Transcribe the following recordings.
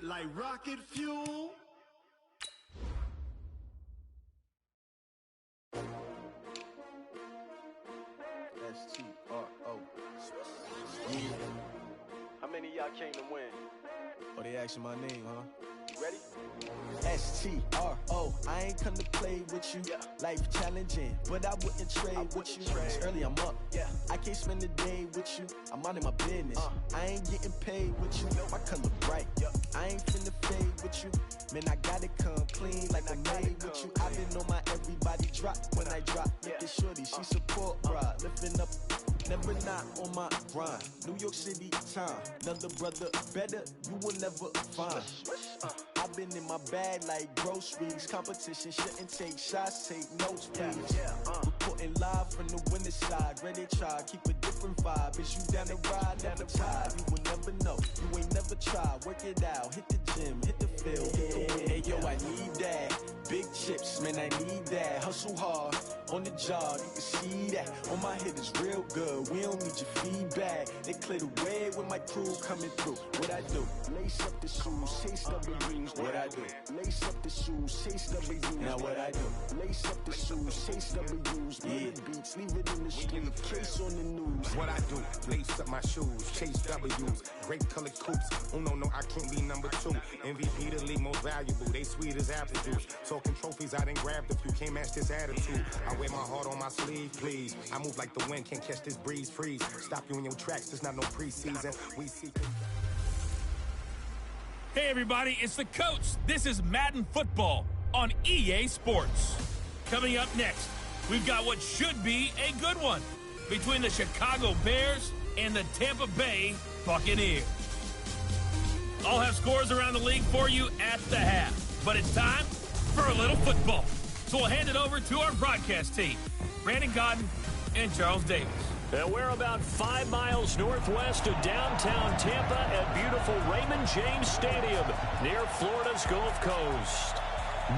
like rocket fuel. S-T-R-O. Yeah. How many of y'all came to win? Oh, they asking my name, huh? You ready? S-T-R-O. I ain't come to play with you. Yeah. Life challenging, but I wouldn't trade with you. It's early, I'm up. Yeah. I can't spend the day with you. I'm minding my business. I ain't getting paid with you. My color bright. I ain't finna fade with you. Man, I gotta come clean like I made with you. I've been on my everybody drop when I drop. Look at shorty, she support, bruh. Lifting up, never not on my grind. New York City time. Another brother better, you will never find. I've been in my bag like groceries. Competition shouldn't take shots, take notes, please. Reporting live from the winning side. Ready to try, keep a different vibe. Is you down the ride, never tired. You will never know, you ain't never tried. Work it out, hit the gym, hit the field, hit the win. Hey yo, I need that. Big chips, man, I need that. Hustle hard, on the job, you can see that. On my head is real good, we don't need your feedback. They clear the way with my crew coming through. What I do? Lace up the shoes, chase W's. What I do? Lace up the shoes, chase W's. Now what I do? Lace up the shoes, chase W's. Yeah. Beats, leave it in the street, case on the news. What I do? Lace up my shoes, chase W's. Great colored coops. Oh no, I can't be number 2. MVP the league most valuable. They sweet as apple juice. Talking trophies, I didn't grab the few. Can't match this attitude. I wear my heart on my sleeve, please. I move like the wind, can't catch this breeze, freeze. Stop you in your tracks, there's not no preseason. We see. Hey everybody, it's the coach. This is Madden Football on EA Sports. Coming up next, we've got what should be a good one between the Chicago Bears and the Tampa Bay Buccaneers. I'll have scores around the league for you at the half, but it's time for a little football. So we'll hand it over to our broadcast team, Brandon Godden and Charles Davis. And we're about 5 miles northwest of downtown Tampa at beautiful Raymond James Stadium near Florida's Gulf Coast.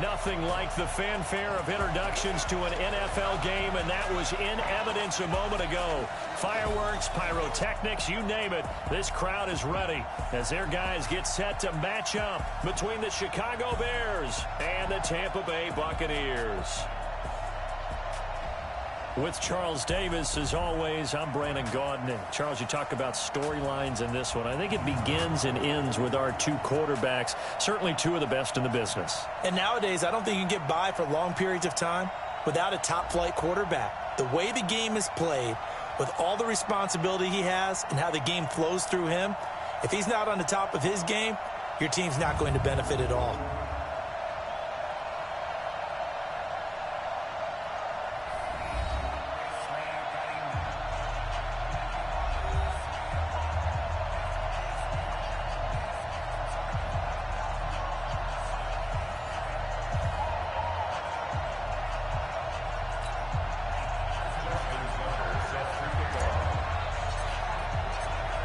Nothing like the fanfare of introductions to an NFL game, and that was in evidence a moment ago. Fireworks, pyrotechnics, you name it. This crowd is ready as their guys get set to match up between the Chicago Bears and the Tampa Bay Buccaneers. With Charles Davis, as always, I'm Brandon Gaudin. And Charles, you talk about storylines in this one. I think it begins and ends with our 2 quarterbacks, certainly 2 of the best in the business. And nowadays, I don't think you can get by for long periods of time without a top-flight quarterback. The way the game is played, with all the responsibility he has and how the game flows through him, if he's not on the top of his game, your team's not going to benefit at all.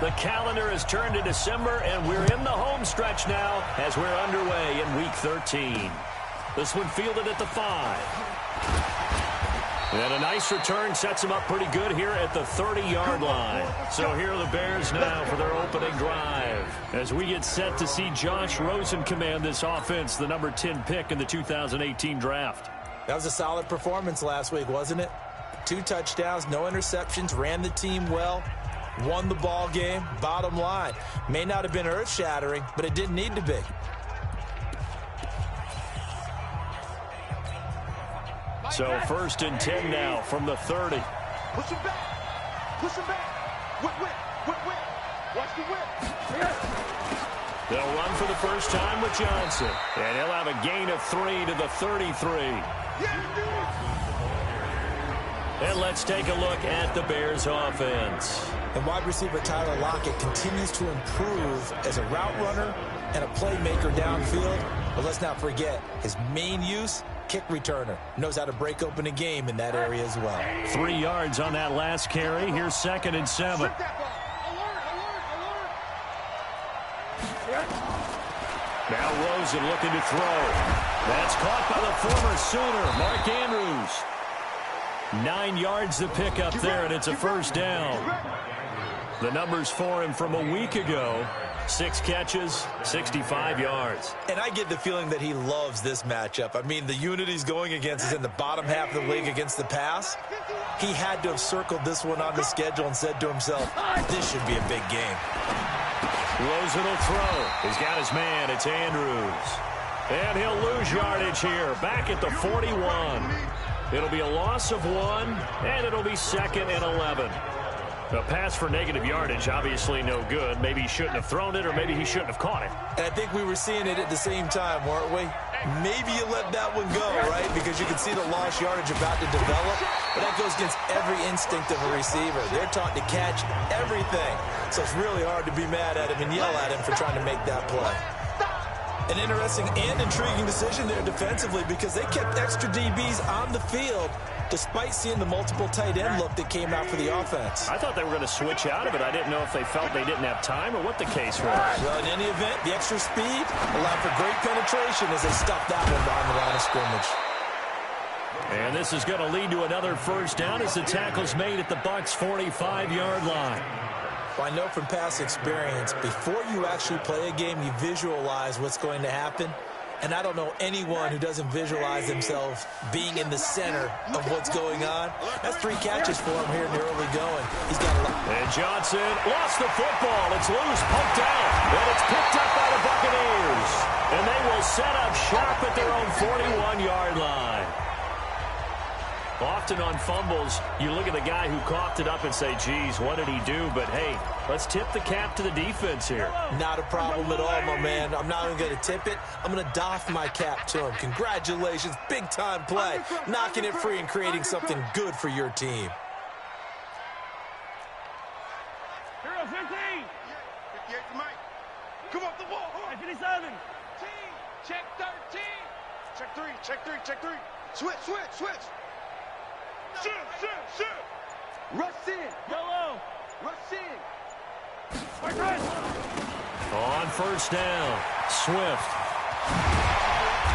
The calendar has turned to December, and we're in the home stretch now as we're underway in Week 13. This one fielded at the 5. And a nice return sets him up pretty good here at the 30-yard line. So here are the Bears now for their opening drive as we get set to see Josh Rosen command this offense, the number 10 pick in the 2018 draft. That was a solid performance last week, wasn't it? 2 touchdowns, no interceptions, ran the team well. Won the ball game. Bottom line, may not have been earth-shattering, but it didn't need to be. So 1st and 10 now from the 30. Push him back. Push him back. Whip. Watch the whip. They'll run for the first time with Johnson. And he'll have a gain of 3 to the 33. And let's take a look at the Bears offense. And wide receiver Tyler Lockett continues to improve as a route runner and a playmaker downfield. But let's not forget, his main use, kick returner. Knows how to break open a game in that area as well. 3 yards on that last carry. Here's 2nd and 7. Now Rosen looking to throw. That's caught by the former Sooner, Mark Andrews. 9 yards to pick up there, and it's a first down. The numbers for him from a week ago, 6 catches, 65 yards. And I get the feeling that he loves this matchup. I mean, the unit he's going against is in the bottom half of the league against the pass. He had to have circled this one on the schedule and said to himself, this should be a big game. Rosen will throw. He's got his man. It's Andrews. And he'll lose yardage here, back at the 41. It'll be a loss of 1, and it'll be 2nd and 11. A pass for negative yardage, obviously no good. Maybe he shouldn't have thrown it, or maybe he shouldn't have caught it. And I think we were seeing it at the same time, weren't we? Maybe you let that one go, right? Because you can see the lost yardage about to develop. But that goes against every instinct of a receiver. They're taught to catch everything. So it's really hard to be mad at him and yell at him for trying to make that play. An interesting and intriguing decision there defensively because they kept extra DBs on the field despite seeing the multiple tight end look that came out for the offense. I thought they were going to switch out of it. I didn't know if they felt they didn't have time or what the case was. Well, in any event, the extra speed allowed for great penetration as they stuffed that one behind the line of scrimmage. And this is going to lead to another first down as the tackle's made at the Bucs' 45-yard line. Well, I know from past experience, before you actually play a game, you visualize what's going to happen. And I don't know anyone who doesn't visualize themselves being in the center of what's going on. That's 3 catches for him here in the early going. He's got a lot. And Johnson lost the football. It's loose, poked out, and it's picked up by the Buccaneers. And they will set up shop at their own 41-yard line. Often on fumbles, you look at the guy who coughed it up and say, geez, what did he do? But, hey, let's tip the cap to the defense here. Not a problem at all, my man. I'm not even going to tip it. I'm going to doff my cap to him. Congratulations. Big-time play. Knocking it free and creating something good for your team. Hero 15. 58 to Mike. Come off the ball. 57. Check 13. Check 3. Check 3. Check 3. Switch. Shoot. Rush in. Yellow. Rush in. On first down, Swift.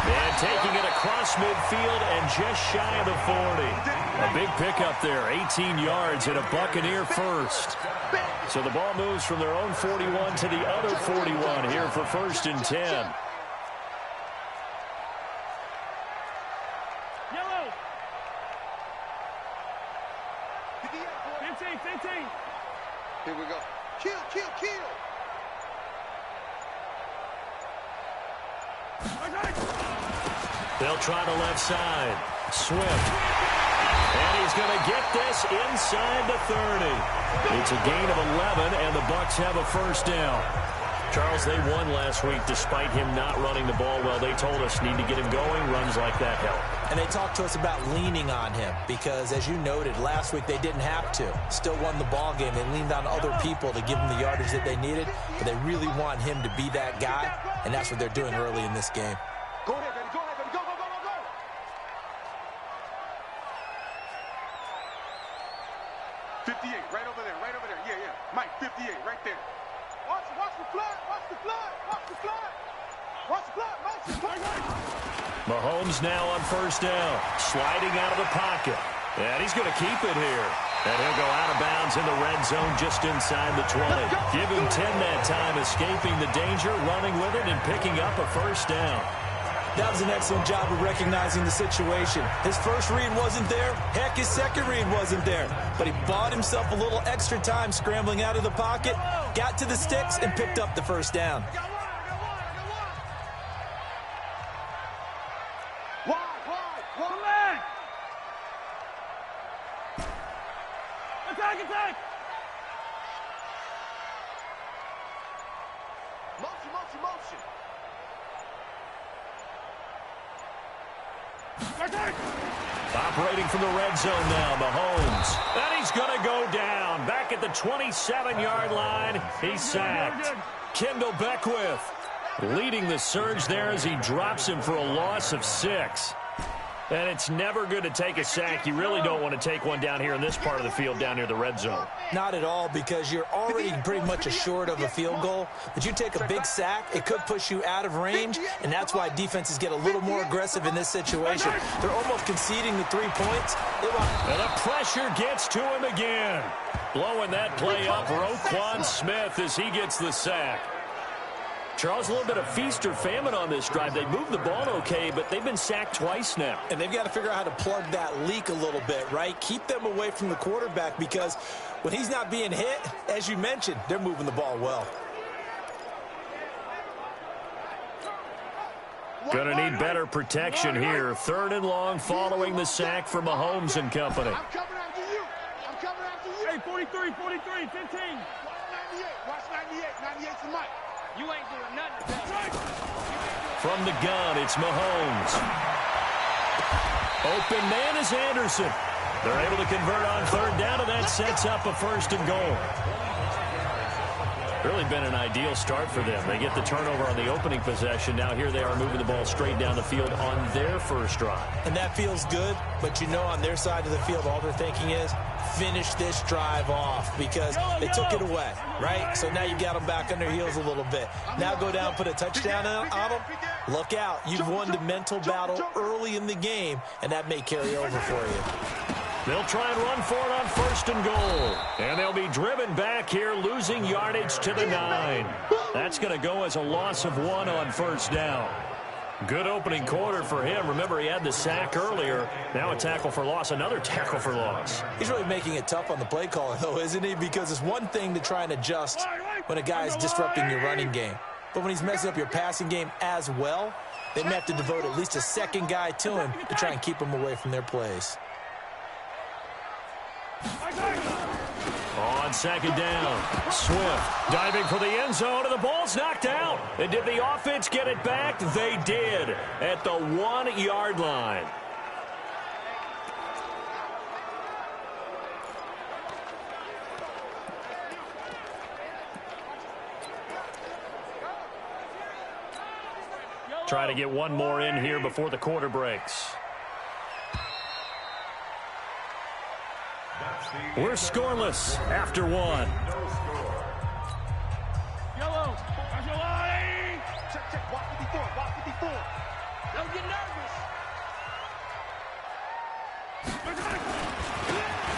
And taking it across midfield and just shy of the 40. A big pickup there, 18 yards and a Buccaneer first. So the ball moves from their own 41 to the other 41 here for 1st and 10. 15. Here we go. Kill. They'll try the left side. Swift. And he's going to get this inside the 30. It's a gain of 11, and the Bucs have a first down. Charles, they won last week despite him not running the ball well. They told us need to get him going. Runs like that help. And they talked to us about leaning on him because, as you noted, last week they didn't have to. Still won the ball game. They leaned on other people to give them the yardage that they needed, but they really want him to be that guy, and that's what they're doing early in this game. Go ahead, baby. Go. 58, right over there. Yeah. Mike, 58, right there. Watch the flood. Mahomes now on first down, sliding out of the pocket. And he's going to keep it here. And he'll go out of bounds in the red zone just inside the 20. Give him 10 that time, escaping the danger, running with it, and picking up a first down. That was an excellent job of recognizing the situation. His first read wasn't there. Heck, his second read wasn't there. But he bought himself a little extra time scrambling out of the pocket, got to the sticks, and picked up the first down. Wide. Attack. Motion. Operating from the red zone now, Mahomes. And he's going to go down. Back at the 27-yard line, he's sacked. Kendall Beckwith leading the surge there as he drops him for a loss of 6. And it's never good to take a sack. You really don't want to take one down here in this part of the field down near the red zone. Not at all, because you're already pretty much assured of a field goal. But you take a big sack, it could push you out of range, and that's why defenses get a little more aggressive in this situation. They're almost conceding the 3 points. And the pressure gets to him again. Blowing that play up, Roquan Smith as he gets the sack. Charles, a little bit of feast or famine on this drive. They moved the ball okay, but they've been sacked twice now. And they've got to figure out how to plug that leak a little bit, right? Keep them away from the quarterback, because when he's not being hit, as you mentioned, they're moving the ball well. Gonna need better protection here. 3rd and long following the sack for Mahomes and company. I'm coming after you. I'm coming after you. Hey, 43, 43, 15. Watch 98. 98's the mic. You ain't doing nothing. From the gun, it's Mahomes. Open man is Anderson. They're able to convert on 3rd down, and that sets up a 1st and goal. Really been an ideal start for them. They get the turnover on the opening possession. Now here they are moving the ball straight down the field on their first drive. And that feels good, but you know on their side of the field, all they're thinking is finish this drive off, because they took it away, right? So now you got them back on their heels a little bit. Now go down, put a touchdown on them. Look out. You've won the mental battle early in the game, and that may carry over for you. They'll try and run for it on 1st and goal. And they'll be driven back here, losing yardage to the 9. That's going to go as a loss of 1 on 1st down. Good opening quarter for him. Remember, he had the sack earlier. Now a tackle for loss, another tackle for loss. He's really making it tough on the play caller, though, isn't he? Because it's one thing to try and adjust when a guy is disrupting your running game. But when he's messing up your passing game as well, they may have to devote at least a 2nd guy to him to try and keep him away from their plays. On 2nd down, Swift diving for the end zone, and the ball's knocked out. And did the offense get it back? They did at the 1-yard line. Try to get one more in here before the quarter breaks. We're scoreless after 1. Yellow. That's your line. Check. Walk 54. Walk 54. Don't get nervous.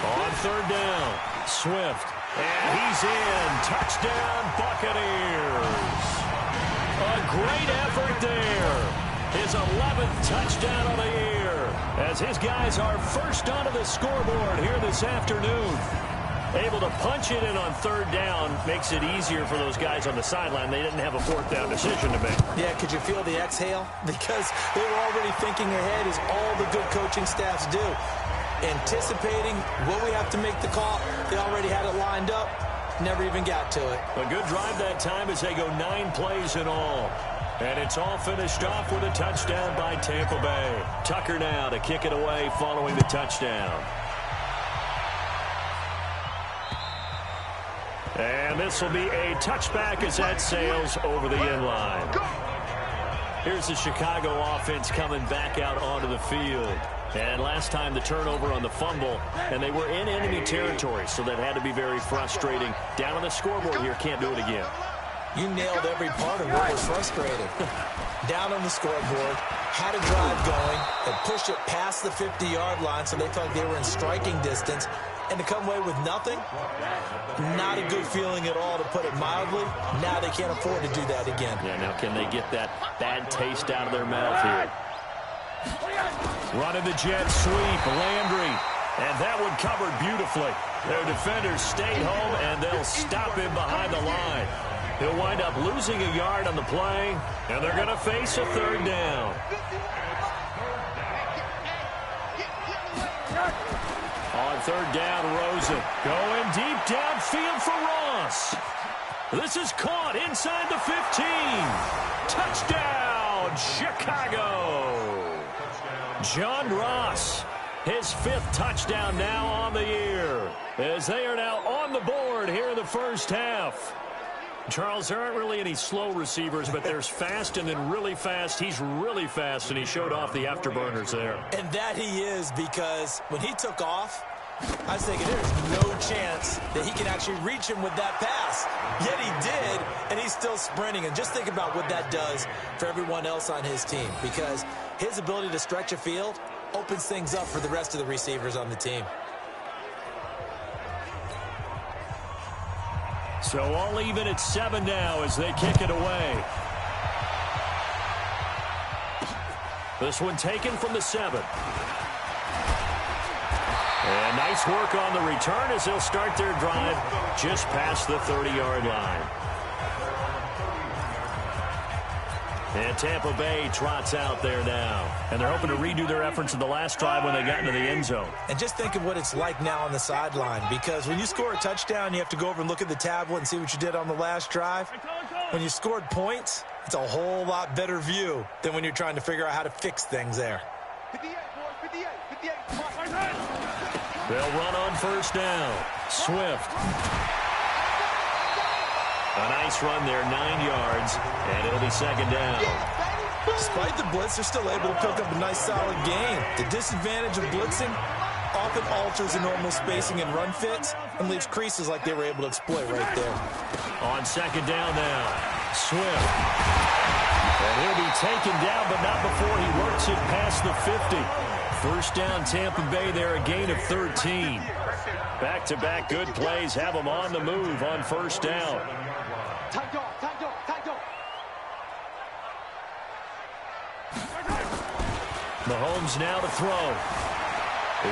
On 3rd down, Swift. And he's in. Touchdown, Buccaneers. A great effort there. His 11th touchdown of the year, as his guys are first onto the scoreboard here this afternoon. Able to punch it in on 3rd down makes it easier for those guys on the sideline. They didn't have a 4th down decision to make. Yeah, could you feel the exhale? Because they were already thinking ahead, as all the good coaching staffs do. Anticipating what we have to make the call. They already had it lined up. Never even got to it. A good drive that time as they go 9 plays in all. And it's all finished off with a touchdown by Tampa Bay. Tucker now to kick it away following the touchdown. And this will be a touchback as that sails over the end line. Here's the Chicago offense coming back out onto the field. And last time the turnover on the fumble, and they were in enemy territory, so that had to be very frustrating. Down on the scoreboard here, can't do it again. You nailed every part of what was frustrating. Down on the scoreboard, had a drive going, and pushed it past the 50-yard line, so they felt they were in striking distance. And to come away with nothing, not a good feeling at all, to put it mildly. Now they can't afford to do that again. Yeah, now can they get that bad taste out of their mouth here? Running the jet sweep, Landry. And that one covered beautifully. Their defenders stayed home, and they'll stop him behind the line. He'll wind up losing a yard on the play, and they're going to face a 3rd down. On 3rd down, Rosen going deep downfield for Ross. This is caught inside the 15. Touchdown, Chicago. John Ross, his 5th touchdown now on the year, as they are now on the board here in the first half. Charles, there aren't really any slow receivers, but there's fast and then really fast. He's really fast, and he showed off the afterburners there. And that he is, because when he took off, I was thinking there's no chance that he can actually reach him with that pass. Yet he did, and he's still sprinting. And just think about what that does for everyone else on his team, because his ability to stretch a field opens things up for the rest of the receivers on the team. So all even at 7 now as they kick it away. This one taken from the 7. And nice work on the return as they'll start their drive just past the 30-yard line. And Tampa Bay trots out there now. And they're hoping to redo their efforts in the last drive when they got into the end zone. And just think of what it's like now on the sideline, because when you score a touchdown, you have to go over and look at the tablet and see what you did on the last drive. When you scored points, it's a whole lot better view than when you're trying to figure out how to fix things there. 58, boys, 58, 58. They'll run on first down. Swift. A nice run there, 9 yards, and it'll be second down. Despite the blitz, they're still able to pick up a nice, solid gain. The disadvantage of blitzing often alters the normal spacing and run fits and leaves creases like they were able to exploit right there. On second down now, Swift. And he'll be taken down, but not before he works it past the 50. First down, Tampa Bay there, a gain of 13. Back-to-back good plays have them on the move on first down. Mahomes now to throw.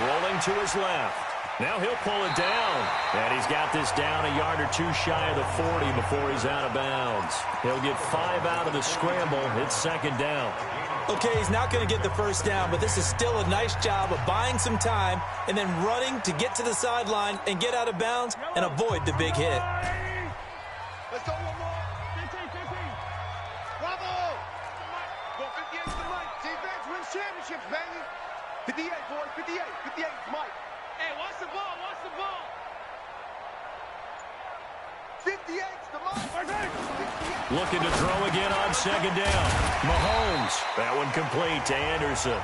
Rolling to his left. Now he'll pull it down. And he's got this down a yard or two shy of the 40 before he's out of bounds. He'll get 5 out of the scramble. It's second down. Okay, he's not going to get the first down, but this is still a nice job of buying some time and then running to get to the sideline and get out of bounds and avoid the big hit. Let's go one more. 15, 15. Bravo. Go 58 to Mike. Defense wins championships, baby. 58, boys. 58. 58 is Mike. Hey, watch the ball. Watch the ball. 58's the Mike. Looking to throw again on second down. Mahomes. That one complete to Anderson.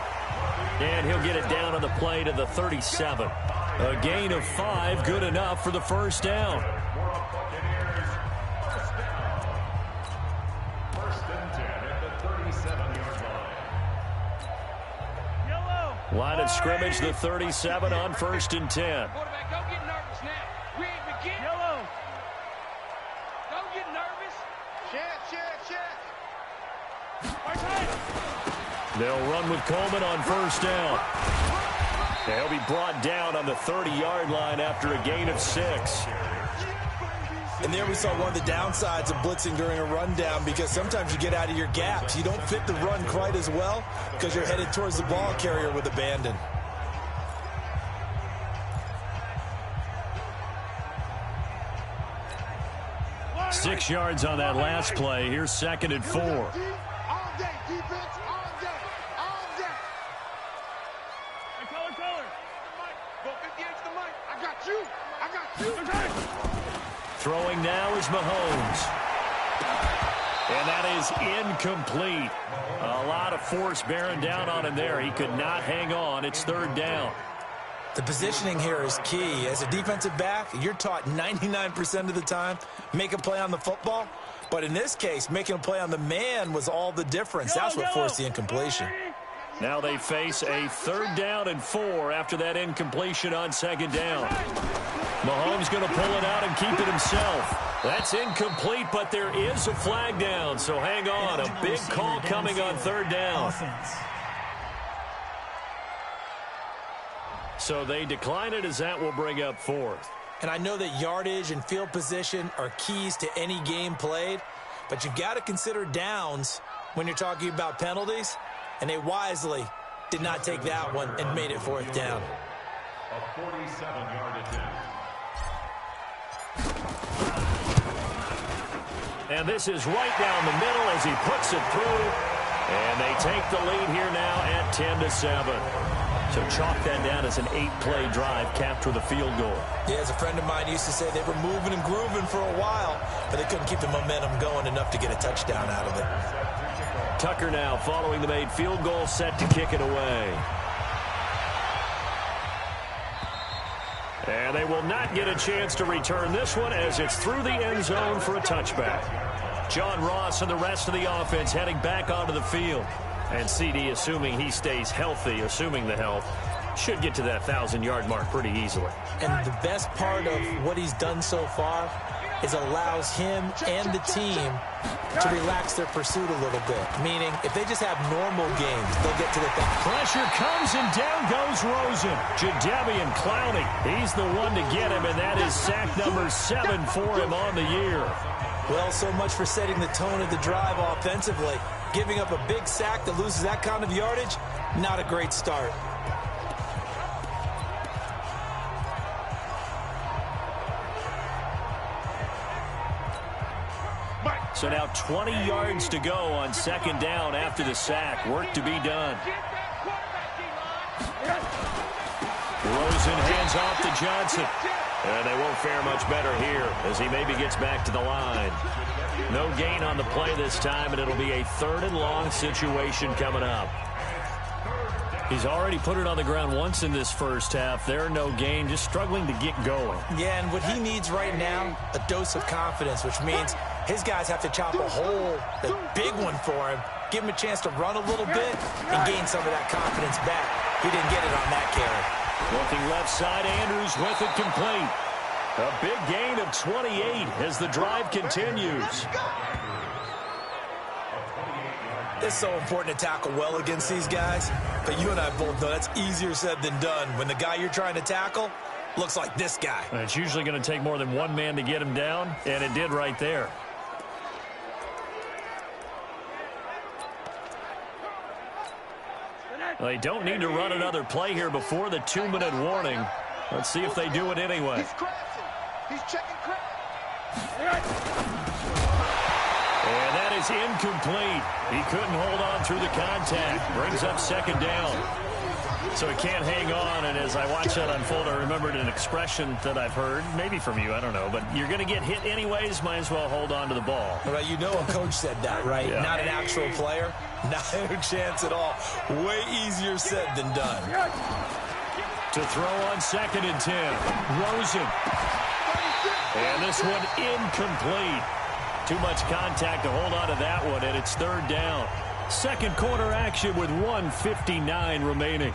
And he'll get it down on the play to the 37. A gain of 5, good enough for the first down. Line of scrimmage, the 37 on 1st and 10. Quarterback, don't get nervous now. We ain't begin. Yellow. Don't get nervous. Check. They'll run with Coleman on first down. They'll be brought down on the 30-yard line after a gain of 6. And there we saw one of the downsides of blitzing during a rundown, because sometimes you get out of your gaps. You don't fit the run quite as well because you're headed towards the ball carrier with abandon. What? 6 yards on that last play. Here's 2nd and 4. All day, defense, all day, all day. Hey, color. Go 58 to the mic. I got you. Throwing now is Mahomes. And that is incomplete. A lot of force bearing down on him there. He could not hang on. It's 3rd down. The positioning here is key. As a defensive back, you're taught 99% of the time, make a play on the football. But in this case, making a play on the man was all the difference. That's what forced the incompletion. Now they face a 3rd down and 4 after that incompletion on 2nd down. Mahomes going to pull it out and keep it himself. That's incomplete, but there is a flag down, so hang on. A big call coming on 3rd down. So they decline it, as that will bring up 4th. And I know that yardage and field position are keys to any game played, but you've got to consider downs when you're talking about penalties, and they wisely did not take that one and made it 4th down. A 47-yard attempt. And this is right down the middle as he puts it through. And they take the lead here now at 10-7. So chalk that down as an 8-play drive capped with a field goal. Yeah, as a friend of mine used to say, they were moving and grooving for a while, but they couldn't keep the momentum going enough to get a touchdown out of it. Tucker now following the made field goal, set to kick it away. And they will not get a chance to return this one as it's through the end zone for a touchback. John Ross and the rest of the offense heading back onto the field. And CD, assuming he stays healthy, assuming the health, should get to that 1,000-yard mark pretty easily. And the best part of what he's done so far is it allows him and the team to relax their pursuit a little bit. Meaning, if they just have normal games, they'll get to the thing. Pressure comes, and down goes Rosen. Jadeveon Clowney, he's the one to get him, and that is sack number 7 for him on the year. Well, so much for setting the tone of the drive offensively. Giving up a big sack that loses that kind of yardage, not a great start. So now 20 yards to go on second down after the sack. Work to be done. Rosen hands off to Johnson. And they won't fare much better here as he maybe gets back to the line. No gain on the play this time, and it'll be a 3rd and long situation coming up. He's already put it on the ground once in this first half. There, no gain, just struggling to get going. Yeah, and what he needs right now, a dose of confidence, which means his guys have to chop a hole, a big one for him, give him a chance to run a little bit and gain some of that confidence back. He didn't get it on that carry. Looking left side, Andrews with it complete. A big gain of 28 as the drive continues. It's so important to tackle well against these guys, but you and I both know that's easier said than done when the guy you're trying to tackle looks like this guy. And it's usually going to take more than one man to get him down, and it did right there. They don't need to run another play here before the 2-minute warning. Let's see if they do it anyway. He's crashing. He's checking crash. And that is incomplete. He couldn't hold on through the contact. Brings up second down. So he can't hang on, and as I watch that unfold, I remembered an expression that I've heard, maybe from you, I don't know, but you're going to get hit anyways, might as well hold on to the ball. Well, you know a coach said that, right? Yeah. Not an actual player. Not a chance at all. Way easier said than done. To throw on 2nd and 10. Rosen. And this one incomplete. Too much contact to hold on to that one, and it's 3rd down. Second quarter action with 1:59 remaining.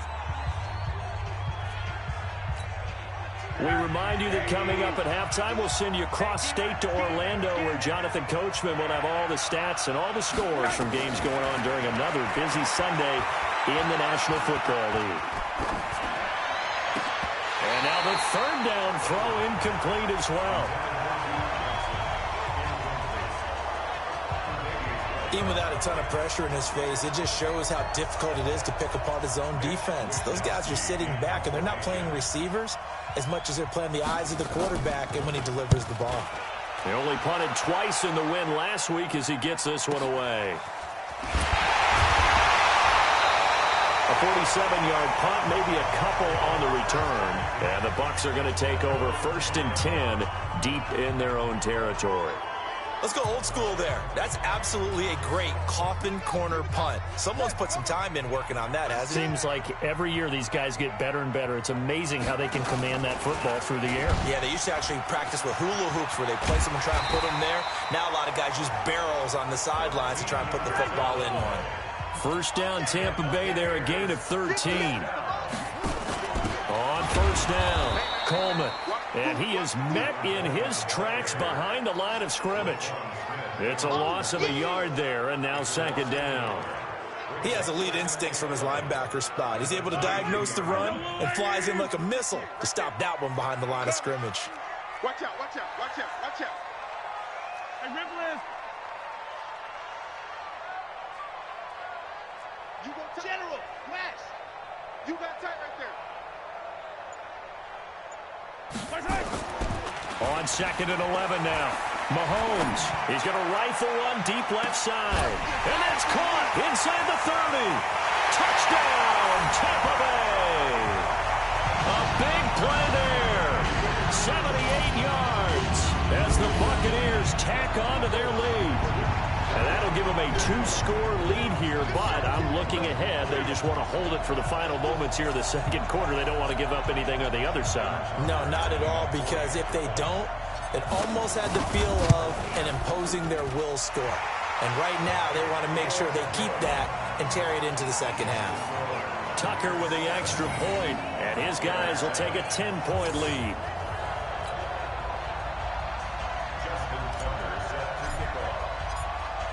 We remind you that coming up at halftime, we'll send you cross-state to Orlando, where Jonathan Coachman will have all the stats and all the scores from games going on during another busy Sunday in the National Football League. And now the 3rd down throw incomplete as well. Even without a ton of pressure in his face, it just shows how difficult it is to pick apart his own defense. Those guys are sitting back, and they're not playing receivers as much as they're playing the eyes of the quarterback and when he delivers the ball. They only punted twice in the win last week as he gets this one away. A 47-yard punt, maybe a couple on the return. And the Bucs are going to take over 1st and 10 deep in their own territory. Let's go old school there. That's absolutely a great coffin corner punt. Someone's put some time in working on that, hasn't he? Seems like every year these guys get better and better. It's amazing how they can command that football through the air. Yeah, they used to actually practice with hula hoops where they place them and try and put them there. Now a lot of guys use barrels on the sidelines to try and put the football in one. 1st down, Tampa Bay there, a gain of 13. On 1st down, Coleman. And he is met in his tracks behind the line of scrimmage. It's a loss of a yard there, and now 2nd down. He has elite instincts from his linebacker spot. He's able to diagnose the run and flies in like a missile to stop that one behind the line of scrimmage. Watch out, watch out, watch out, watch out. Hey, Rivers. You go General, Flash. You got tight right there. On 2nd and 11 now. Mahomes, he's going to rifle one deep left side. And that's caught inside the 30. Touchdown, Tampa Bay. A big play there. 78 yards as the Buccaneers tack on to their lead. And that'll give them a 2-score lead here, but I'm looking ahead. They just want to hold it for the final moments here of the 2nd quarter. They don't want to give up anything on the other side. No, not at all, because if they don't, it almost had the feel of an imposing their will score. And right now, they want to make sure they keep that and carry it into the 2nd half. Tucker with the extra point, and his guys will take a 10-point lead.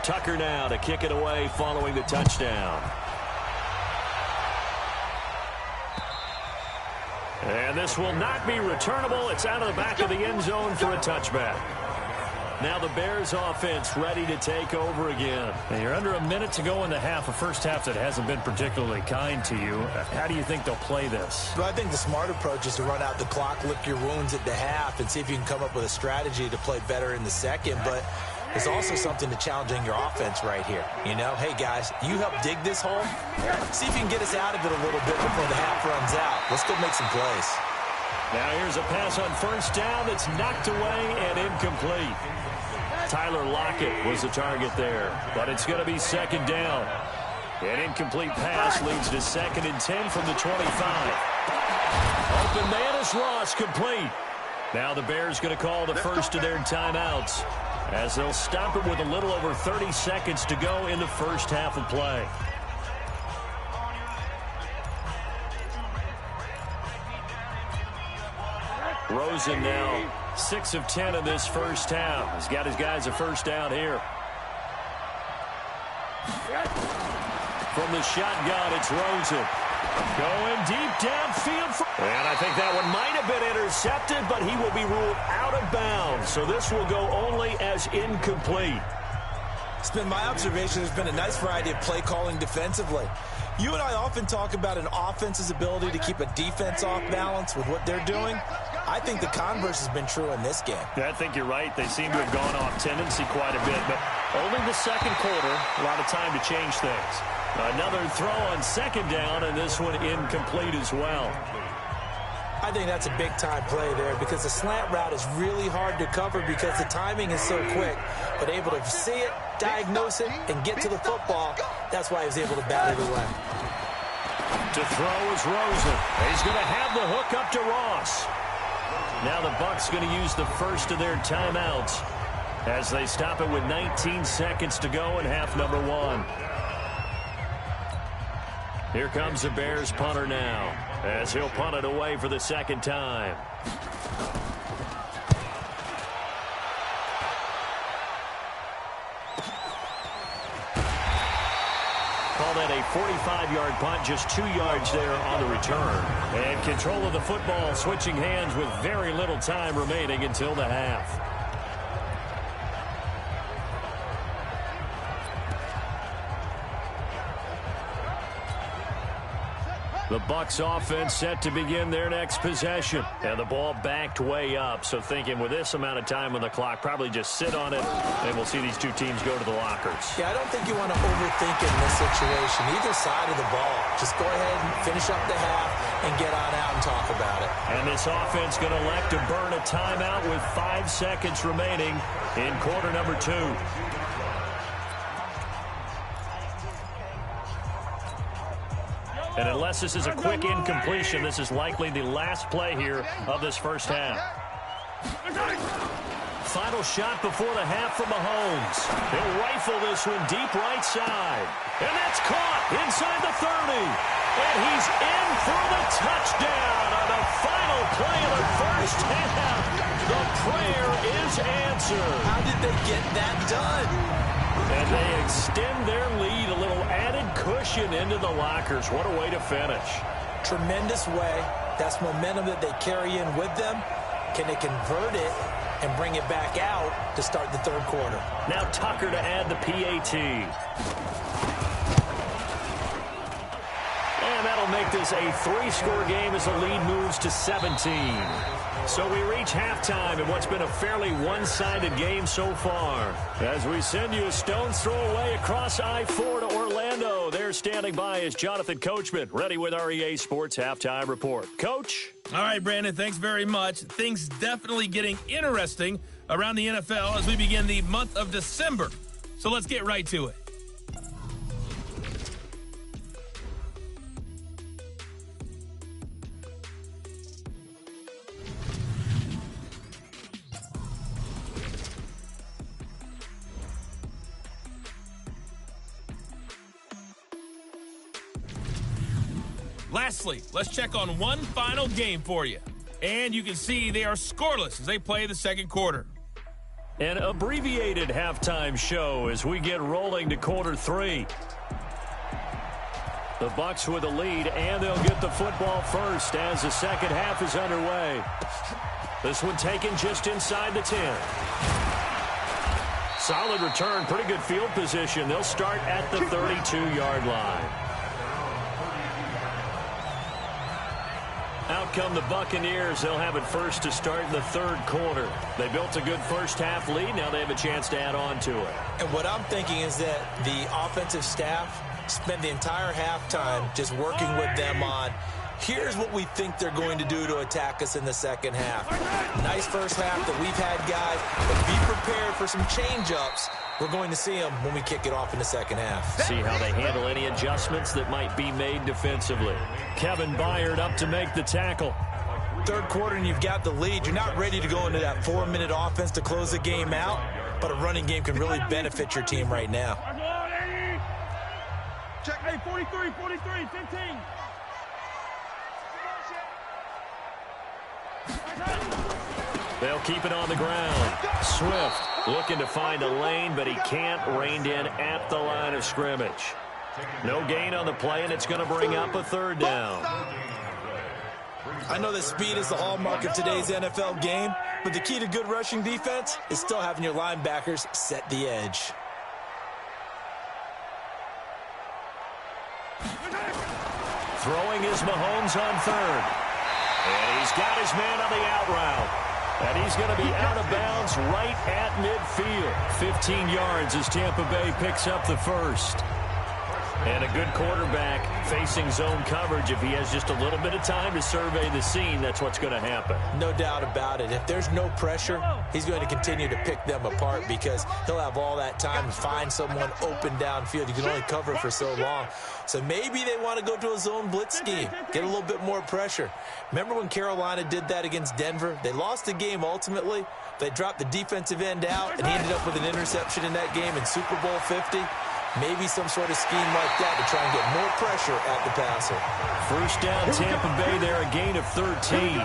Tucker now to kick it away following the touchdown. And this will not be returnable. It's out of the back of the end zone for a touchback. Now the Bears offense ready to take over again. And you're under a minute to go in the half, a first half that hasn't been particularly kind to you. How do you think they'll play this? Well, I think the smart approach is to run out the clock, lick your wounds at the half, and see if you can come up with a strategy to play better in the second. But there's also something to challenging your offense right here. You know, hey, guys, you help dig this hole. See if you can get us out of it a little bit before the half runs out. Let's go make some plays. Now here's a pass on first down that's knocked away and incomplete. Tyler Lockett was the target there, but it's going to be second down. An incomplete pass leads to 2nd and 10 from the 25. Open man is lost, complete. Now the Bears going to call the first of their timeouts as they'll stop it with a little over 30 seconds to go in the first half of play. Rosen now 6 of 10 in this first half. He's got his guys a first down here. From the shotgun, it's Rosen. Going deep downfield. And I think that one might have been intercepted, but he will be ruled out of bounds. So this will go only as incomplete. It's been my observation there's been a nice variety of play calling defensively. You and I often talk about an offense's ability to keep a defense off balance with what they're doing. I think the converse has been true in this game. Yeah, I think you're right. They seem to have gone off tendency quite a bit, but only the second quarter, a lot of time to change things. Another throw on second down, and this one incomplete as well. I think that's a big-time play there because the slant route is really hard to cover because the timing is so quick. But able to see it, diagnose it, and get to the football, that's why he was able to bat it away. To throw is Rosen. He's going to have the hook up to Ross. Now the Bucs going to use the first of their timeouts as they stop it with 19 seconds to go in half number 1. Here comes the Bears punter now as he'll punt it away for the second time. Call that a 45-yard punt, just 2 yards there on the return. And control of the football switching hands with very little time remaining until the half. The Bucs offense set to begin their next possession. And the ball backed way up. So thinking with this amount of time on the clock, probably just sit on it, and we'll see these two teams go to the lockers. Yeah, I don't think you want to overthink it in this situation. Either side of the ball. Just go ahead and finish up the half and get on out and talk about it. And this offense going to elect to burn a timeout with 5 seconds remaining in quarter number 2. And unless this is a quick incompletion, this is likely the last play here of this first half. Final shot before the half from Mahomes. He'll rifle this one deep right side. And that's caught inside the 30. And he's in for the touchdown on the final play of the first half. The prayer is answered. How did they get that done? And they extend their lead, a little added cushion into the lockers. What a way to finish. Tremendous way. That's momentum that they carry in with them. Can they convert it and bring it back out to start the third quarter? Now Tucker to add the PAT. And that'll make this a 3-score game as the lead moves to 17. So we reach halftime in what's been a fairly one-sided game so far. As we send you a stone's throw away across I-4 to Orlando. There standing by is Jonathan Coachman, ready with our EA Sports Halftime Report. Coach? All right, Brandon, thanks very much. Things definitely getting interesting around the NFL as we begin the month of December. So let's get right to it. Lastly, let's check on one final game for you. And you can see they are scoreless as they play the second quarter. An abbreviated halftime show as we get rolling to quarter 3. The Bucks with a lead, and they'll get the football first as the second half is underway. This one taken just inside the 10. Solid return, pretty good field position. They'll start at the 32-yard line. Out come the Buccaneers. They'll have it first to start in the third quarter. They built a good first-half lead. Now they have a chance to add on to it. And what I'm thinking is that the offensive staff spend the entire halftime just working with them on, here's what we think they're going to do to attack us in the second half. Nice first half that we've had, guys, but be prepared for some change-ups. We're going to see them when we kick it off in the second half. See how they handle any adjustments that might be made defensively. Kevin Byard up to make the tackle. Third quarter and you've got the lead. You're not ready to go into that 4-minute offense to close the game out, but a running game can really benefit your team right now. Check. Hey, 43, 15. They'll keep it on the ground. Swift looking to find a lane, but he can't. Reined in at the line of scrimmage. No gain on the play, and it's going to bring up a third down. I know that speed is the hallmark of today's NFL game, but the key to good rushing defense is still having your linebackers set the edge. Throwing is Mahomes on third. And he's got his man on the out route. And he's going to be out of bounds right at midfield. 15 yards as Tampa Bay picks up the first. And a good quarterback facing zone coverage. If he has just a little bit of time to survey the scene, that's what's going to happen. No doubt about it. If there's no pressure, he's going to continue to pick them apart because he'll have all that time to find someone open downfield. You can only cover for so long. So maybe they want to go to a zone blitz scheme, get a little bit more pressure. Remember when Carolina did that against Denver? They lost the game ultimately. They dropped the defensive end out, and he ended up with an interception in that game in Super Bowl 50. Maybe some sort of scheme like that to try and get more pressure at the passer. First down, Tampa Bay there, a gain of 13.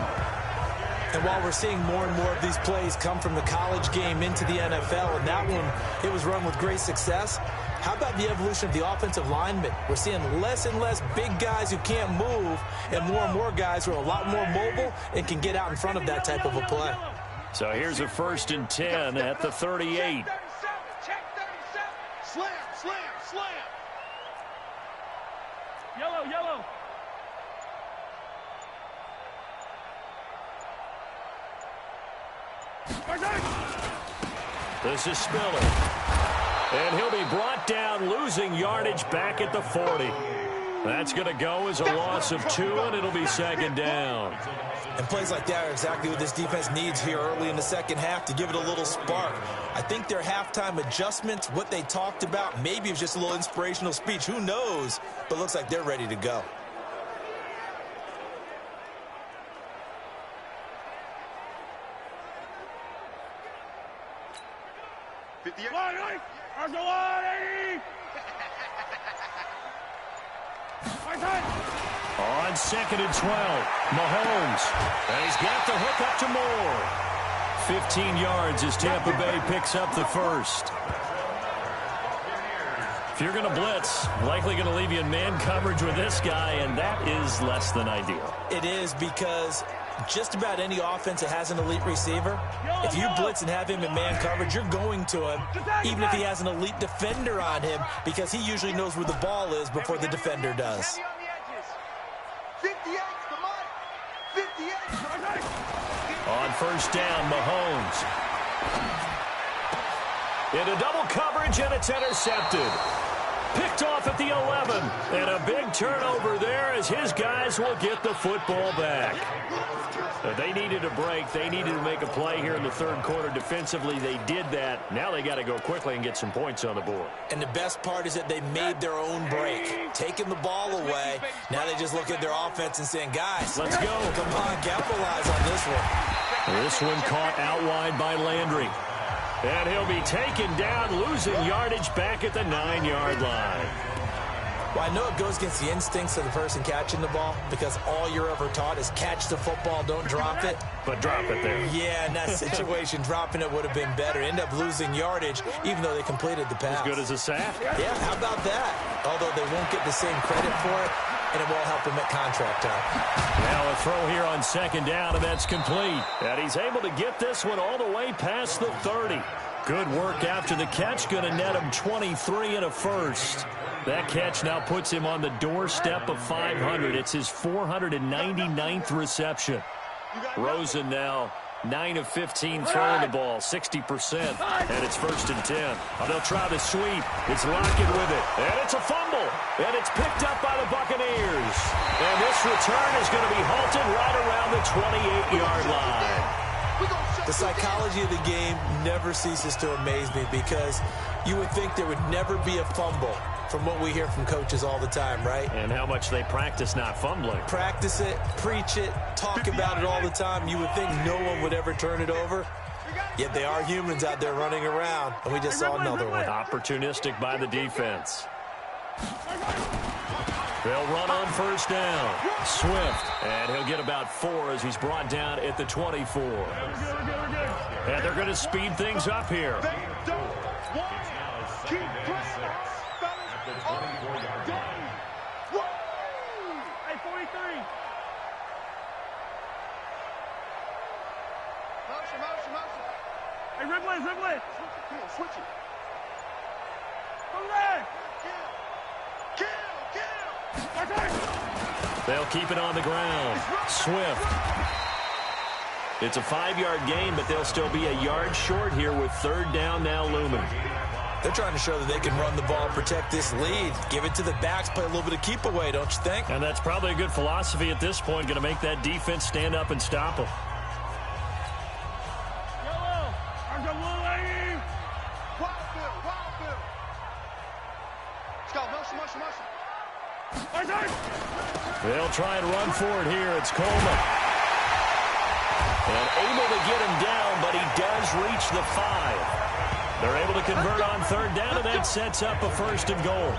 And while we're seeing more and more of these plays come from the college game into the NFL, and that one, it was run with great success, how about the evolution of the offensive linemen? We're seeing less and less big guys who can't move and more guys who are a lot more mobile and can get out in front of that type of a play. So here's a 1st and 10 at the 38. Slam. Yellow. This is Spiller. And he'll be brought down, losing yardage back at the 40. That's going to go as a loss of 2, and it'll be second down. And plays like that are exactly what this defense needs here early in the second half to give it a little spark. I think their halftime adjustments, what they talked about, maybe it was just a little inspirational speech. Who knows? But looks like they're ready to go. On 2nd and 12, Mahomes. And he's got the hook up to Moore. 15 yards as Tampa Bay picks up the first. If you're going to blitz, likely going to leave you in man coverage with this guy, and that is less than ideal. It is because just about any offense that has an elite receiver, if you blitz and have him in man coverage, you're going to him, even if he has an elite defender on him, because he usually knows where the ball is before the defender does. 58, come on. 58. On first down, Mahomes. Into double coverage, and it's intercepted. Picked off at the 11. And a big turnover there as his guys will get the football back. They needed a break. They needed to make a play here in the third quarter defensively. They did that. Now they got to go quickly and get some points on the board. And the best part is that they made their own break, taking the ball away. Now they just look at their offense and saying, guys, let's go. Come on, capitalize on this one. This one caught out wide by Landry. And he'll be taken down, losing yardage back at the 9-yard line. Well, I know it goes against the instincts of the person catching the ball because all you're ever taught is catch the football, don't drop it. But drop it there. Yeah, in that situation, dropping it would have been better. End up losing yardage, even though they completed the pass. As good as a sack. Yeah, how about that? Although they won't get the same credit for it, and it won't help him at contract time. Now a throw here on second down, and that's complete. And he's able to get this one all the way past the 30. Good work after the catch. Going to net him 23 and a first. That catch now puts him on the doorstep of 500. It's his 499th reception. Rosen now 9 of 15 throwing the ball, 60%, and it's 1st and 10. They'll try the sweep. It's Lockett with it, and it's a fumble, and it's picked up by the Buccaneers. And this return is going to be halted right around the 28-yard line. The psychology of the game never ceases to amaze me because you would think there would never be a fumble from what we hear from coaches all the time, right? And how much they practice not fumbling. Practice it, preach it, talk about it all the time. You would think no one would ever turn it over. Yet they are humans out there running around, and we just saw another one. Opportunistic by the defense. They'll run on 1st down. Swift, and he'll get about 4 as he's brought down at the 24. And they're going to speed things up here. Hey, Ridley. Switch it. Come back. Kill. They'll keep it on the ground. Swift. It's a 5-yard gain, but they'll still be a yard short here with 3rd down now looming. They're trying to show that they can run the ball, protect this lead, give it to the backs, play a little bit of keep away, don't you think? And that's probably a good philosophy at this point, going to make that defense stand up and stop them. They'll try and run for it here. It's Coleman. And able to get him down, but he does reach the 5. They're able to convert on 3rd down, and that sets up a 1st and goal.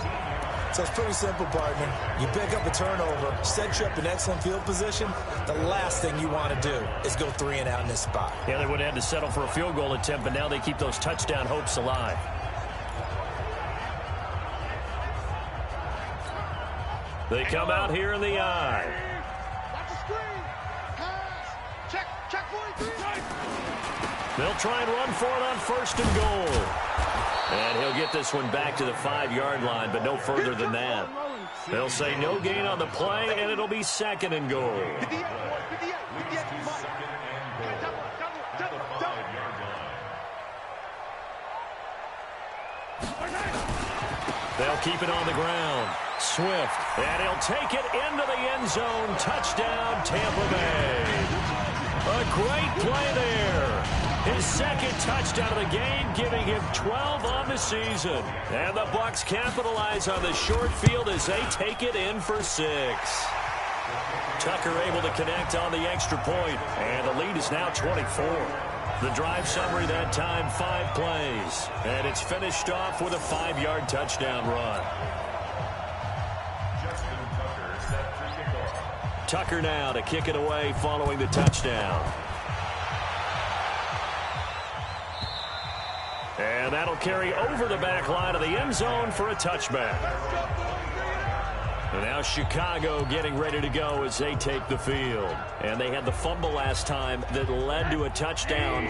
So it's pretty simple, partner. You pick up a turnover, set you up in excellent field position. The last thing you want to do is go 3 and out in this spot. Yeah, they would have had to settle for a field goal attempt, but now they keep those touchdown hopes alive. They come out here in the eye. Watch the screen. Pass. Check 43. They'll try and run for it on 1st and goal. And he'll get this one back to the 5-yard line, but no further than that. They'll say no gain on the play, and it'll be 2nd and goal. 58. They'll keep it on the ground. Swift, and he'll take it into the end zone. Touchdown, Tampa Bay. A great play there. His 2nd touchdown of the game, giving him 12 on the season. And the Bucs capitalize on the short field as they take it in for 6. Tucker able to connect on the extra point, and the lead is now 24. The drive summary that time, 5 plays. And it's finished off with a 5-yard touchdown run. Tucker now to kick it away following the touchdown. And that'll carry over the back line of the end zone for a touchback. And now Chicago getting ready to go as they take the field. And they had the fumble last time that led to a touchdown.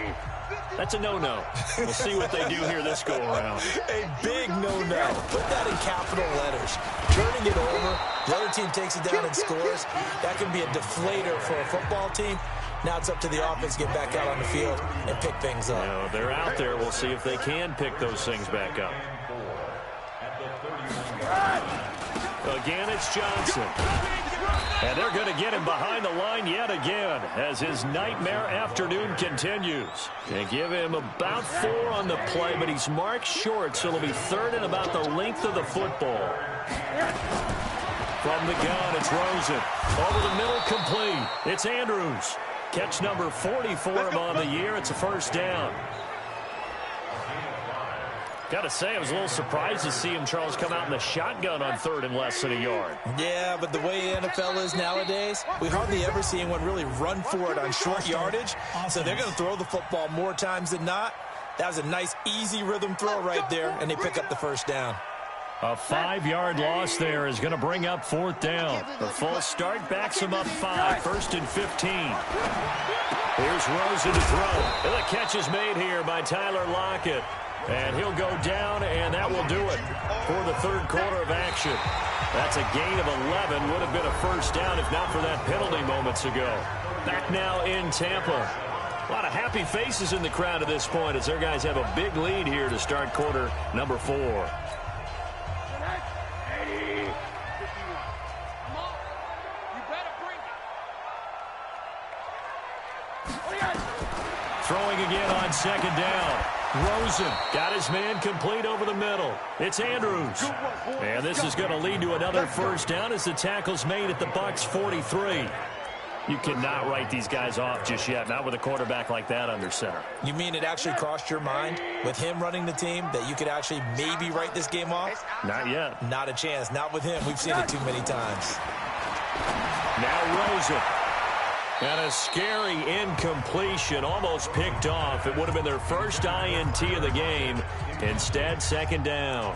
That's a no-no. We'll see what they do here this go-around. A big no-no. Put that in capital letters. Turning it over, the other team takes it down and scores. That can be a deflator for a football team. Now it's up to the offense to get back out on the field and pick things up. You know, they're out there. We'll see if they can pick those things back up. Again, it's Johnson. And they're going to get him behind the line yet again as his nightmare afternoon continues. They give him about 4 on the play, but he's marked short, so it'll be 3rd and about the length of the football. From the gun, it's Rosen. Over the middle, complete. It's Andrews. Catch number 44 on the year. It's a 1st down. Got to say, I was a little surprised to see him, Charles, come out in the shotgun on 3rd and less than a yard. Yeah, but the way the NFL is nowadays, we hardly ever see anyone really run for it on short yardage. So they're going to throw the football more times than not. That was a nice, easy rhythm throw right there, and they pick up the first down. A 5-yard loss there is going to bring up 4th down. The full start backs him up 5, 1st and 15. Here's Rosen to throw. And the catch is made here by Tyler Lockett. And he'll go down, and that will do it for the 3rd quarter of action. That's a gain of 11. Would have been a first down if not for that penalty moments ago. Back now in Tampa. A lot of happy faces in the crowd at this point as their guys have a big lead here to start quarter number 4. Throwing again on 2nd down. Rosen got his man complete over the middle. It's Andrews. And this is going to lead to another first down as the tackle's made at the Bucs 43. You cannot write these guys off just yet, not with a quarterback like that under center. You mean it actually crossed your mind with him running the team that you could actually maybe write this game off? Not yet. Not a chance. Not with him. We've seen it too many times. Now Rosen. And a scary incompletion, almost picked off. It would have been their first INT of the game. Instead, 2nd down.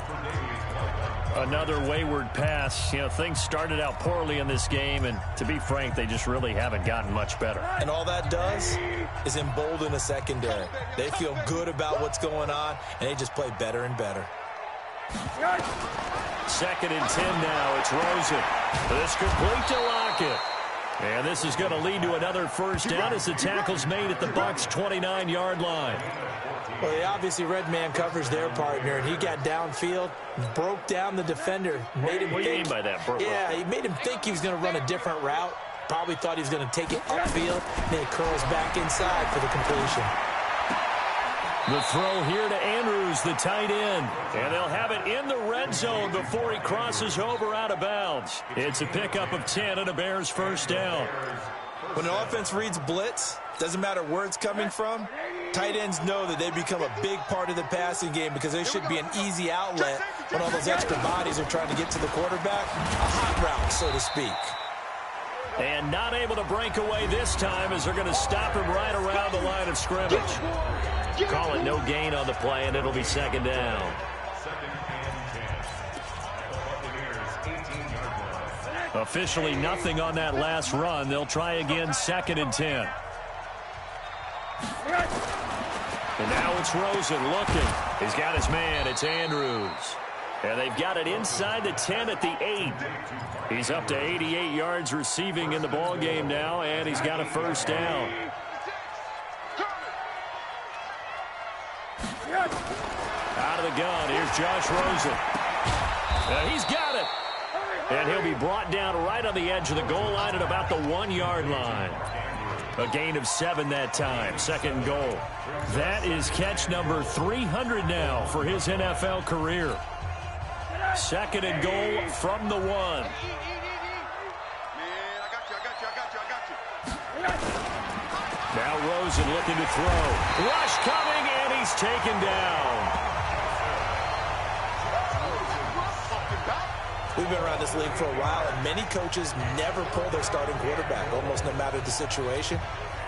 Another wayward pass. You know, things started out poorly in this game, and to be frank, they just really haven't gotten much better. And all that does is embolden the secondary. They feel good about what's going on, and they just play better and better. 2nd and 10 now. It's Rosen. This complete to Lockett. And this is going to lead to another first down as the tackle's made at the Bucs 29-yard line. Well, they obviously red man covers their partner, and he got downfield, broke down the defender, made him What do you mean by that? Yeah, he made him think he was going to run a different route. Probably thought he was going to take it upfield, and then he curls back inside for the completion. The throw here to Andrews, the tight end. And they'll have it in the red zone before he crosses over out of bounds. It's a pickup of 10 and a Bears first down. When an offense reads blitz, doesn't matter where it's coming from, tight ends know that they become a big part of the passing game because they should be an easy outlet when all those extra bodies are trying to get to the quarterback. A hot route, so to speak. And not able to break away this time as they're going to stop him right around the line of scrimmage. Call it no gain on the play, and it'll be 2nd down. Officially nothing on that last run. They'll try again 2nd and 10. And now it's Rosen looking. He's got his man. It's Andrews. And they've got it inside the 10 at the 8. He's up to 88 yards receiving in the ball game now, and he's got a first down. Out of the gun, here's Josh Rosen. And he's got it. And he'll be brought down right on the edge of the goal line at about the 1-yard line. A gain of 7 that time, 2nd and goal. That is catch number 300 now for his NFL career. 2nd and goal from the 1. Now Rosen looking to throw. Rush coming, and he's taken down. We've been around this league for a while, and many coaches never pull their starting quarterback, almost no matter the situation.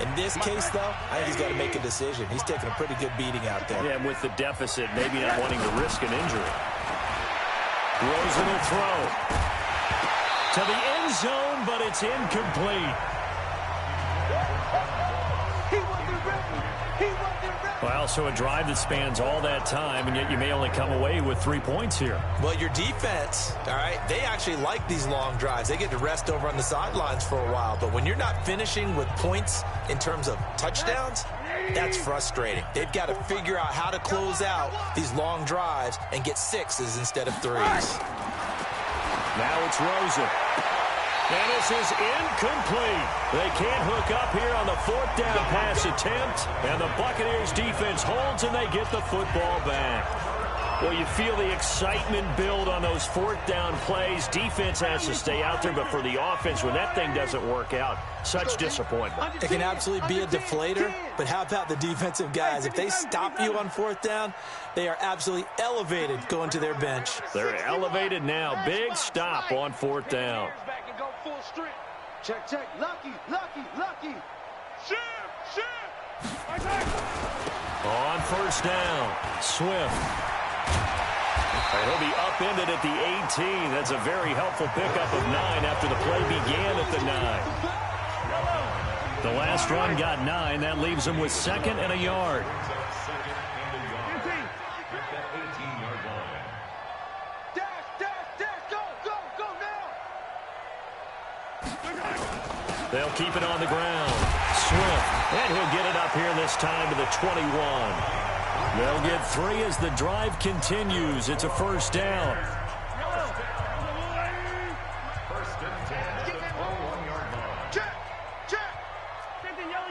In this case, though, I think he's got to make a decision. He's taking a pretty good beating out there. Yeah, and with the deficit, maybe not wanting to risk an injury. Rosen will throw to the end zone, but it's incomplete. Well, so a drive that spans all that time, and yet you may only come away with 3 points here. Well, your defense, all right, they actually like these long drives. They get to rest over on the sidelines for a while. But when you're not finishing with points in terms of touchdowns, that's frustrating. They've got to figure out how to close out these long drives and get 6s instead of 3s. Now it's Rosen. And this is incomplete. They can't hook up here on the 4th down pass attempt. And the Buccaneers defense holds, and they get the football back. Well, you feel the excitement build on those fourth down plays. Defense has to stay out there, but for the offense, when that thing doesn't work out, such disappointment. It can absolutely be a deflator, but how about the defensive guys? If they stop you on fourth down, they are absolutely elevated going to their bench. They're elevated now. Big stop on fourth down. Check, check. Lucky, lucky, lucky. On first down, Swift. He'll be upended at the 18. That's a very helpful pickup of 9 after the play began at the 9. The last run got 9. That leaves him with 2nd and a yard. They'll keep it on the ground. Swift, and he'll get it up here this time to the 21. They'll get 3 as the drive continues. It's a first down. First and 10 at the 21-yard line. Check, check. Yellow.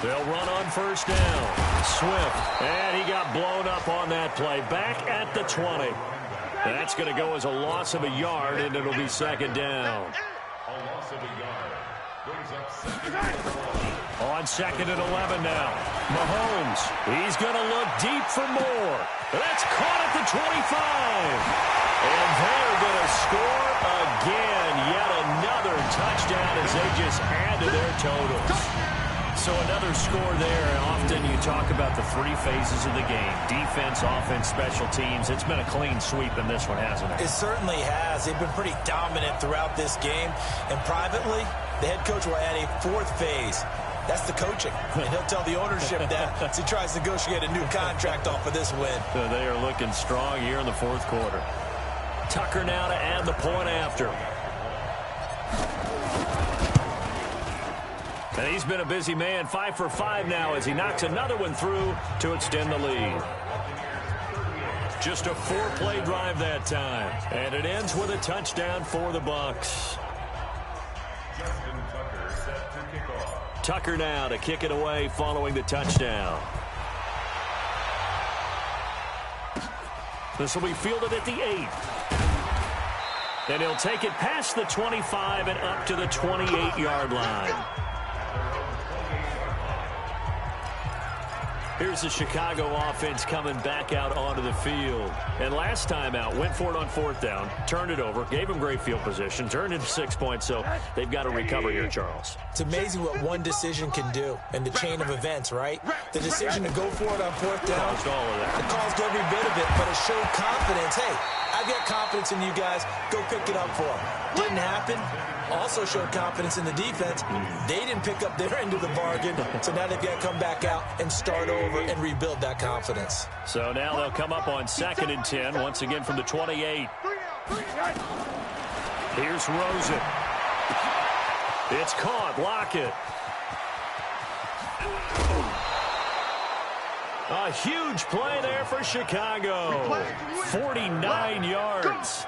They'll run on first down. Swift, and he got blown up on that play. Back at the 20. That's going to go as a loss of a yard, and it'll be 2nd down. A loss of a yard. Brings up 2nd and 11. On 2nd and 11 now. Mahomes, he's going to look deep for more. That's caught at the 25. And they're going to score again. Yet another touchdown as they just add to their totals. So another score there, and often you talk about the 3 phases of the game. Defense, offense, special teams. It's been a clean sweep in this one, hasn't it? It certainly has. They've been pretty dominant throughout this game. And privately, the head coach will add a 4th phase. That's the coaching. And he'll tell the ownership that as he tries to negotiate a new contract off of this win. So they are looking strong here in the 4th quarter. Tucker now to add the point after. And he's been a busy man, 5 for 5 now as he knocks another one through to extend the lead. Just a 4-play drive that time. And it ends with a touchdown for the Bucs. Justin Tucker set to kick off. Tucker now to kick it away following the touchdown. This will be fielded at the 8. And he'll take it past the 25 and up to the 28-yard line. Here's the Chicago offense coming back out onto the field. And last time out, went for it on 4th down, turned it over, gave them great field position, turned into 6 points, so they've got to recover here, Charles. It's amazing what one decision can do in the chain of events, right? The decision to go for it on 4th down. Caused all of that. It caused every bit of it, but it showed confidence. Hey, I've got confidence in you guys. Go pick it up for them. Didn't happen. Also showed confidence in the defense. They didn't pick up their end of the bargain, so now they've got to come back out and start over and rebuild that confidence. So now they'll come up on 2nd and 10, once again from the 28. Here's Rosen. It's caught. Lockett. A huge play there for Chicago. 49 yards.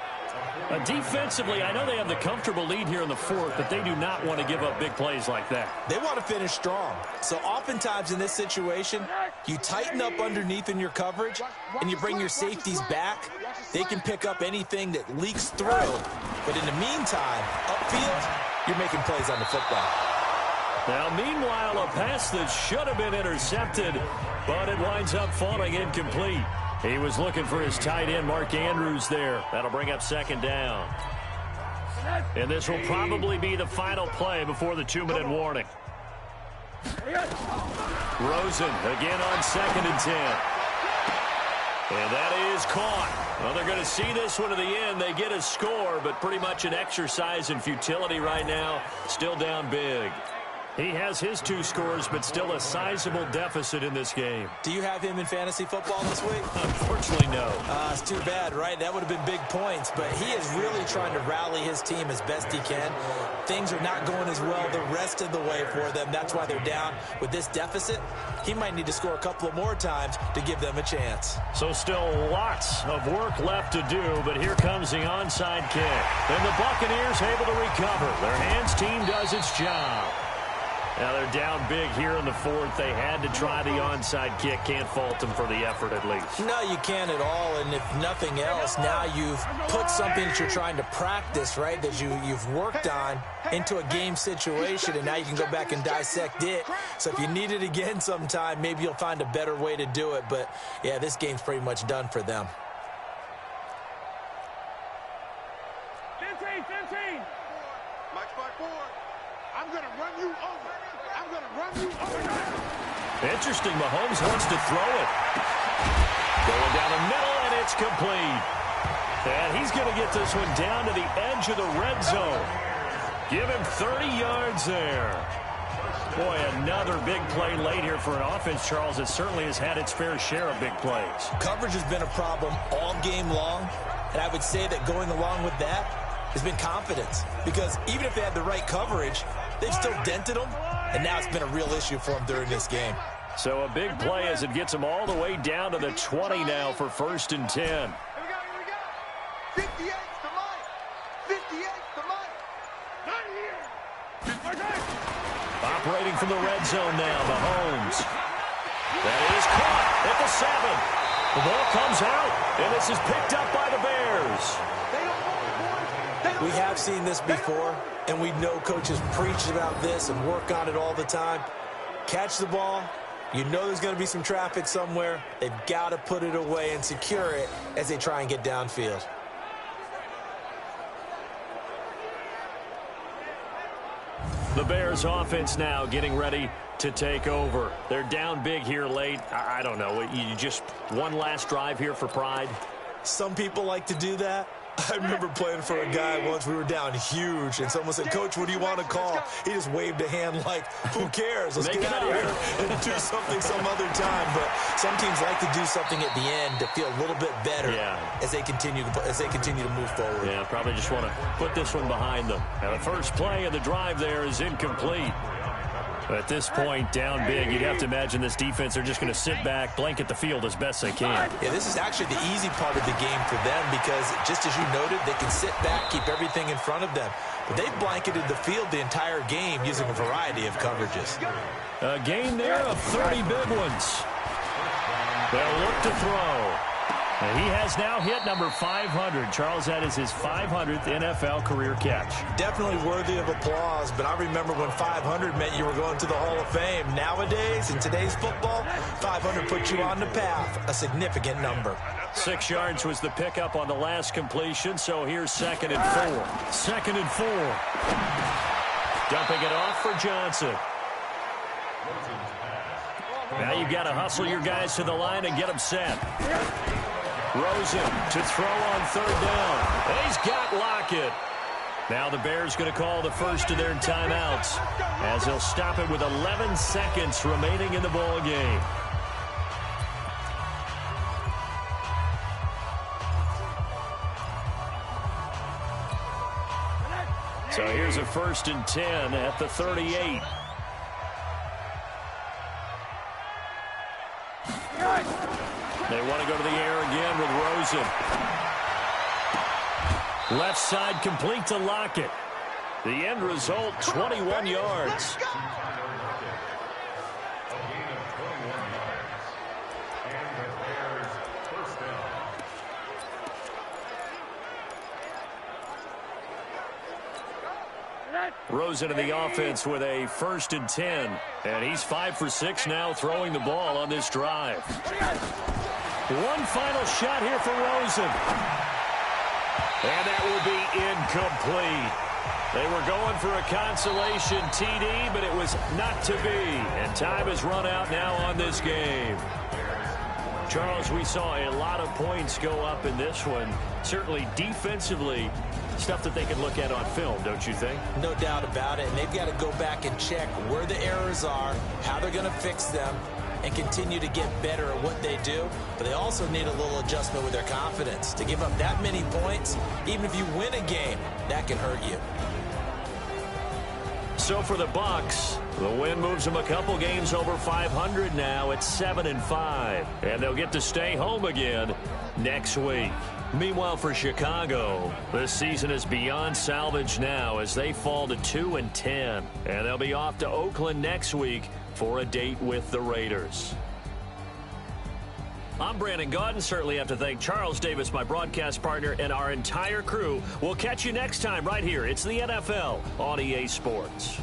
Defensively, I know they have the comfortable lead here in the 4th, but they do not want to give up big plays like that. They want to finish strong. So oftentimes in this situation, you tighten up underneath in your coverage, and you bring your safeties back. They can pick up anything that leaks through. But in the meantime, upfield, you're making plays on the football. Now, meanwhile, a pass that should have been intercepted, but it winds up falling incomplete. He was looking for his tight end, Mark Andrews, there. That'll bring up 2nd down. And this will probably be the final play before the 2-minute warning. Rosen again on 2nd and 10. And that is caught. Well, they're going to see this one to the end. They get a score, but pretty much an exercise in futility right now. Still down big. He has his 2 scores, but still a sizable deficit in this game. Do you have him in fantasy football this week? Unfortunately, no. It's too bad, right? That would have been big points, but he is really trying to rally his team as best he can. Things are not going as well the rest of the way for them. That's why they're down with this deficit. He might need to score a couple of more times to give them a chance. So still lots of work left to do, but here comes the onside kick. And the Buccaneers able to recover. Their hands team does its job. Now they're down big here in the 4th. They had to try the onside kick. Can't fault them for the effort at least. No, you can't at all. And if nothing else, now you've put something that you're trying to practice, right, that you've worked on into a game situation, and now you can go back and dissect it. So if you need it again sometime, maybe you'll find a better way to do it. But, yeah, this game's pretty much done for them. 15. Match by 4. I'm going to run you over. I'm going to run you over. Interesting. Mahomes wants to throw it. Going down the middle, and it's complete. And he's going to get this one down to the edge of the red zone. Give him 30 yards there. Boy, another big play late here for an offense, Charles, that certainly has had its fair share of big plays. Coverage has been a problem all game long, and I would say that going along with that has been confidence. Because even if they had the right coverage, they've still dented them, and now it's been a real issue for them during this game. So a big play as it gets them all the way down to the 20 now for 1st and 10. Here we go. 58 to Mike. 58 to Mike. Not here. Operating from the red zone now, Mahomes. That is caught at the 7. The ball comes out, and this is picked up by the Bears. We have seen this before, and we know coaches preach about this and work on it all the time. Catch the ball. You know there's going to be some traffic somewhere. They've got to put it away and secure it as they try and get downfield. The Bears offense now getting ready to take over. They're down big here late. I don't know. You just one last drive here for pride? Some people like to do that. I remember playing for a guy once. We were down huge, and someone said, "Coach, what do you want to call?" He just waved a hand like, "Who cares? Let's get out of here and do something some other time." But some teams like to do something at the end to feel a little bit better as they continue to move forward. Yeah, probably just want to put this one behind them. Now the first play of the drive there is incomplete. At this point, down big, you'd have to imagine this defense are just going to sit back, blanket the field as best they can. Yeah, this is actually the easy part of the game for them because, just as you noted, they can sit back, keep everything in front of them. But they've blanketed the field the entire game using a variety of coverages. A gain there of 30 big ones. They'll look to throw. And he has now hit number 500. Charles, that is his 500th NFL career catch. Definitely worthy of applause, but I remember when 500 meant you were going to the Hall of Fame. Nowadays, in today's football, 500 puts you on the path, a significant number. 6 yards was the pickup on the last completion, so here's 2nd and 4. 2nd and 4. Dumping it off for Johnson. Now you've got to hustle your guys to the line and get them set. Rosen to throw on 3rd down. He's got Lockett. Now the Bears going to call the first of their timeouts as they'll stop it with 11 seconds remaining in the ball game. So here's a 1st and 10 at the 38. They want to go to the air again with Rosen. Left side complete to Lockett. The end result, 21 yards. Rosen in the offense with a 1st and 10. And he's 5 for 6 now throwing the ball on this drive. One final shot here for Rosen. And that will be incomplete. They were going for a consolation TD, but it was not to be. And time has run out now on this game. Charles, we saw a lot of points go up in this one. Certainly defensively, Stuff that they can look at on film, don't you think? No doubt about it. And they've got to go back and check where the errors are, how they're going to fix them, and continue to get better at what they do. But they also need a little adjustment with their confidence. To give up that many points, even if you win a game, that can hurt you. So for the Bucs, the win moves them a couple games over 500 now at 7-5. And they'll get to stay home again next week. Meanwhile, for Chicago, this season is beyond salvage now as they fall to 2-10. And they'll be off to Oakland next week for a date with the Raiders. I'm Brandon Gaudin. Certainly have to thank Charles Davis, my broadcast partner, and our entire crew. We'll catch you next time right here. It's the NFL on EA Sports.